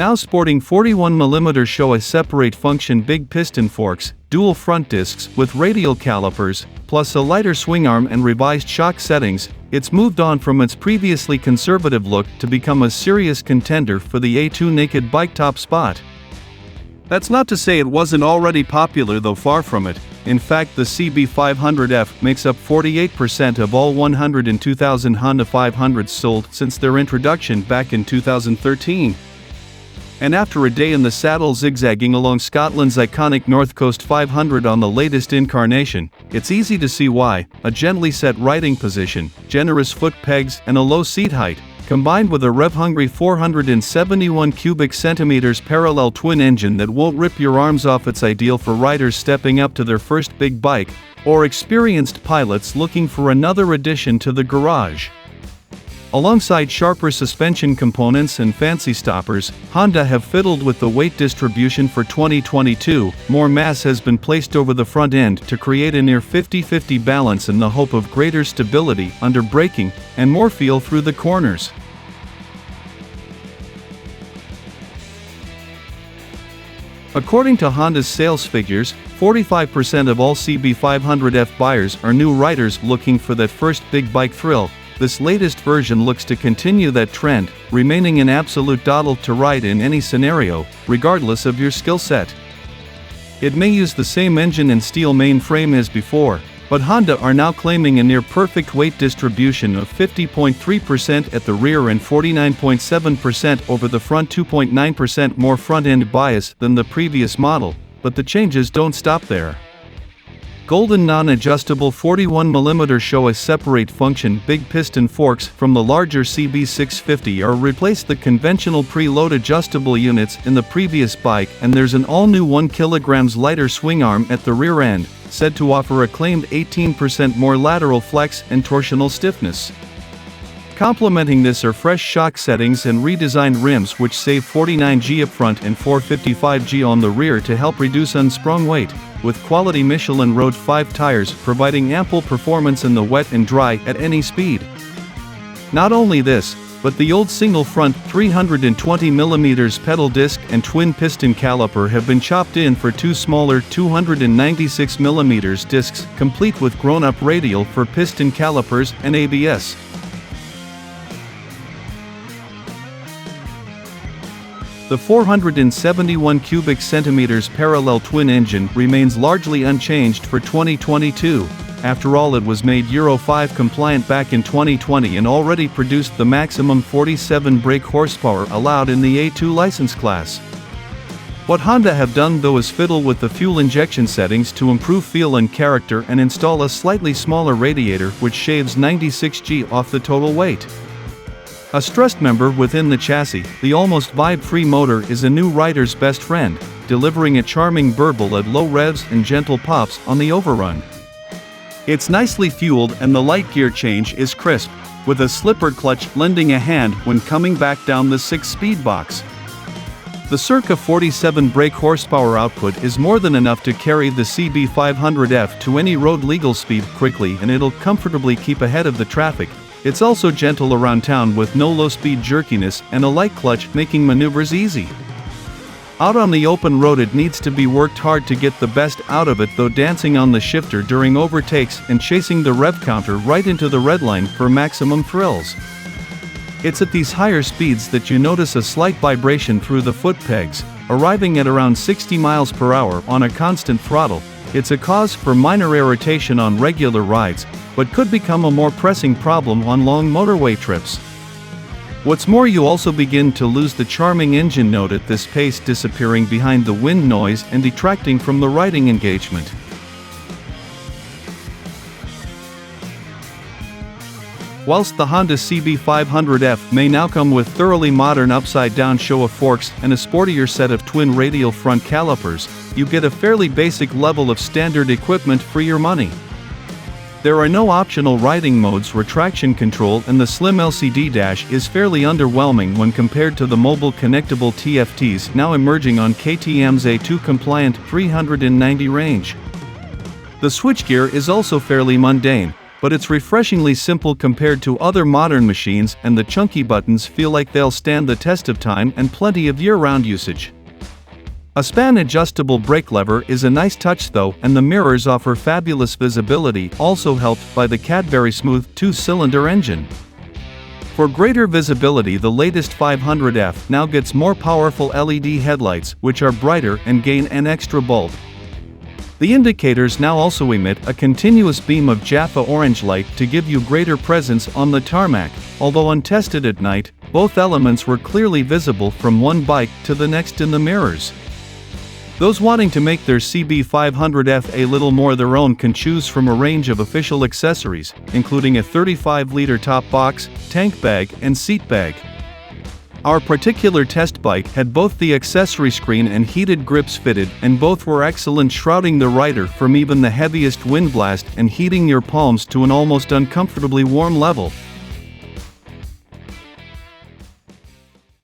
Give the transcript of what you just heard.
Now sporting 41mm Showa separate function big piston forks, dual front discs with radial calipers, plus a lighter swing arm and revised shock settings, it's moved on from its previously conservative look to become a serious contender for the A2 naked bike top spot. That's not to say it wasn't already popular, though far from it. In fact, the CB500F makes up 48% of all 102,000 Honda 500s sold since their introduction back in 2013. And after a day in the saddle zigzagging along Scotland's iconic North Coast 500 on the latest incarnation, it's easy to see why. A gently set riding position, generous foot pegs, and a low seat height, combined with a rev-hungry 471 cubic centimeters parallel twin engine that won't rip your arms off, it's ideal for riders stepping up to their first big bike, or experienced pilots looking for another addition to the garage. Alongside sharper suspension components and fancy stoppers, Honda have fiddled with the weight distribution for 2022. More mass has been placed over the front end to create a near 50-50 balance in the hope of greater stability under braking, and more feel through the corners. According to Honda's sales figures, 45% of all CB500F buyers are new riders looking for that first big bike thrill. This latest version looks to continue that trend, remaining an absolute doddle to ride in any scenario, regardless of your skill set. It may use the same engine and steel mainframe as before, but Honda are now claiming a near-perfect weight distribution of 50.3% at the rear and 49.7% over the front, 2.9% more front-end bias than the previous model, but the changes don't stop there. Golden non-adjustable 41mm Showa separate function big piston forks from the larger CB650 are replaced the conventional pre-load adjustable units in the previous bike, and there's an all-new 1 kg lighter swing arm at the rear end, said to offer a claimed 18% more lateral flex and torsional stiffness. Complementing this are fresh shock settings and redesigned rims which save 49G up front and 455G on the rear to help reduce unsprung weight, with quality Michelin Road 5 tires providing ample performance in the wet and dry at any speed. Not only this, but the old single front 320mm pedal disc and twin piston caliper have been chopped in for two smaller 296mm discs, complete with grown-up radial for piston calipers and ABS. The 471 cubic centimeters parallel twin engine remains largely unchanged for 2022. After all, it was made Euro 5 compliant back in 2020 and already produced the maximum 47 brake horsepower allowed in the A2 license class. What Honda have done though is fiddle with the fuel injection settings to improve feel and character and install a slightly smaller radiator which shaves 96G off the total weight. A stressed member within the chassis, the almost vibe-free motor is a new rider's best friend, delivering a charming burble at low revs and gentle pops on the overrun. It's nicely fueled and the light gear change is crisp, with a slipper clutch lending a hand when coming back down the 6-speed box. The circa 47 brake horsepower output is more than enough to carry the CB500F to any road legal speed quickly, and it'll comfortably keep ahead of the traffic. It's also gentle around town with no low-speed jerkiness and a light clutch making maneuvers easy. Out on the open road it needs to be worked hard to get the best out of it, though, dancing on the shifter during overtakes and chasing the rev counter right into the red line for maximum thrills. It's at these higher speeds that you notice a slight vibration through the foot pegs, arriving at around 60 miles per hour on a constant throttle. It's a cause for minor irritation on regular rides, but could become a more pressing problem on long motorway trips. What's more, you also begin to lose the charming engine note at this pace, disappearing behind the wind noise and detracting from the riding engagement. Whilst the Honda CB500F may now come with thoroughly modern upside-down Showa forks and a sportier set of twin radial front calipers, you get a fairly basic level of standard equipment for your money. There are no optional riding modes, traction control, and the slim LCD dash is fairly underwhelming when compared to the mobile connectable TFTs now emerging on KTM's A2 compliant 390 range. The switchgear is also fairly mundane, but it's refreshingly simple compared to other modern machines, and the chunky buttons feel like they'll stand the test of time and plenty of year-round usage. A span-adjustable brake lever is a nice touch though, and the mirrors offer fabulous visibility, also helped by the Cadbury smooth 2-cylinder engine. For greater visibility, the latest 500F now gets more powerful LED headlights, which are brighter and gain an extra bulb. The indicators now also emit a continuous beam of Jaffa orange light to give you greater presence on the tarmac, although untested at night, both elements were clearly visible from one bike to the next in the mirrors. Those wanting to make their CB500F a little more their own can choose from a range of official accessories, including a 35-liter top box, tank bag, and seat bag. Our particular test bike had both the accessory screen and heated grips fitted, and both were excellent, shrouding the rider from even the heaviest wind blast and heating your palms to an almost uncomfortably warm level.